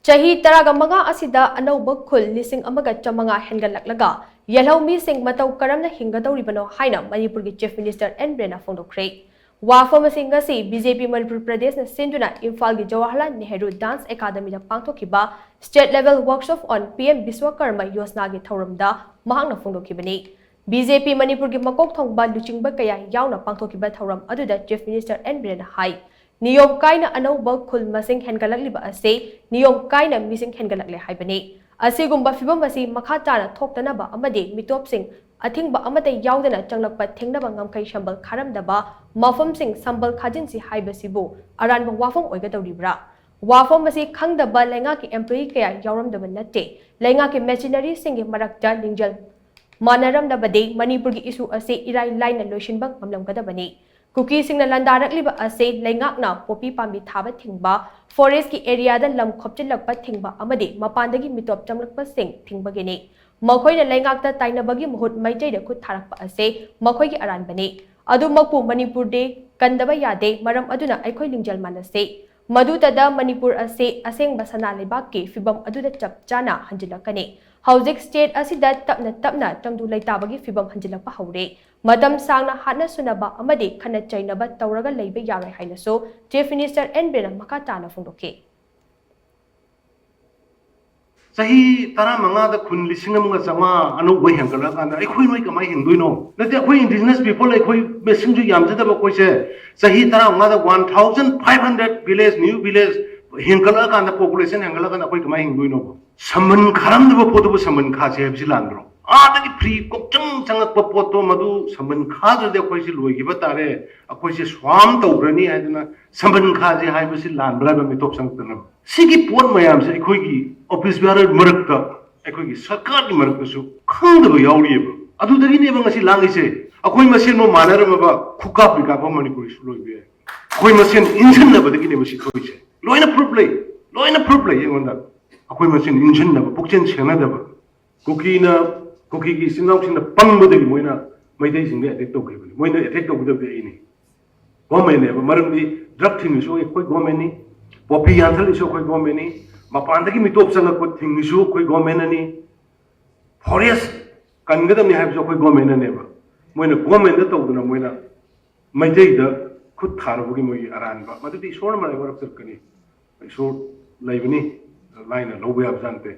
Chahi Taragamaga asida anouba khul lishing amaga chamanga hengatlaklaga yelhoumee sing matou karamna hingadouribano haina Manipur Chief Minister N Biren phongdokkhre. Wafam asingasi BJP Manipur Pradesh na sinduna Imphal gi Jawaharlal Nehru Dance Academy da pangthokhiba state level workshop on PM Biswakarma Yojana gi thauramda mahakna phongdokhibani. BJP Manipur gi makok thongba luchingba kaya yauna pangthokhiba thauram aduda Chief Minister N Biren hai Niyom kaina anouba khul masing hengatlagliba ase niyom kaina mising hengatlagle haibani asigumba fibam asi makha tana thoktanaba amade mitopsing athingba amate yaudana changlakpa thengnaba ngamkai shambal kharamdaba mafamsing sambal khajinsi haibasibu aranba wafam oigadawribra wafam asi khangdaba lenga ki employee kaya yauramdaba natte lenga ki machinery singi marakta ningjal manaramdabade Manipur gi issue ase irai laina loishinba ngamlamgadabani Cookie sing na landarakliba ase lengakna popi pambi thaba thingba forest ki area da lam khopchilakpa thingba amade mapandagi mitop chamlakpa sing thingbageni makhoi na lengakta tainabagi muhut maitai da khut tharakpa ase makhoi ki aranbani adu makpu Manipur de kandaba yade maram aduna aikhoi lingjal manase madutada Manipur ase asengba sana lebak ki fibam aduda chap chana hanjilakani Hauzik state asida tapna tangdu laitabagi fibam hanjilakpa haure Madam sangna hatna sunaba amadi khana chainaba tauraga leiba yarai hainaso Chief Minister N Biren makatana phongdokhe Chahi taramanga da khun lishing amga chama anouba hengatlaga na aikhoi noi kamai hingdoino nate akhoi indigenous people aikhoi mesing ju yamjada ba koi se chahi taramanga da 1500 village new village hengatlaga na population hengatlaga na koi kamai hingdoino saman kharamdaba podu saman kha se hebsi landro आदगी free coaching चंगक पपोतो मधु समन खाज दे कोई से लोई गिबा तारे अकोई से स्वाम तौग्रनी हाइदना समन खाजे हाइबसी लानब्ला बे मितोप संगतन सिगी पोन मयाम से अखोई की ऑफिस बिहार मरकता अखोई की सरकार की मरकसु खंगदब यावरियब अदुदगी ने बंगसी लांगिसे अखोई मसेन नो मानरमबा खुका फ्रिका ब मणिपुरी सुलोई बे अखोई मसेन इंजन नबदगी ने मसी खोइसे लोइना प्रूफ ले यंगोंदा अखोई मसेन इंजन नब पुक्चेन सेनादब Cookie की सिंगाव सिंग पंगबदगी मोइना मैदै सिंग अटेक तोखिबनि मोइना अटेक तोखदब एनी गवर्नमेंट ने मरमदि ड्रग थिंगिसो कोई गवर्नमेंट नि पॉपी याथलिसो कोई गवर्नमेंट नि मपानदगी मितोप संग को थिंगिसो कोई गवर्नमेंट नि फॉरेस्ट कनगदमनि हाइबसो कोई गवर्नमेंट नेबा मोइना गवर्नमेंट द तोदना मोइना मैदै द खुद थारबगी मोइ अरानबा मदुदि सोर माय वरक सकनी सोर लाइबनि लाइना लोबे अब जानते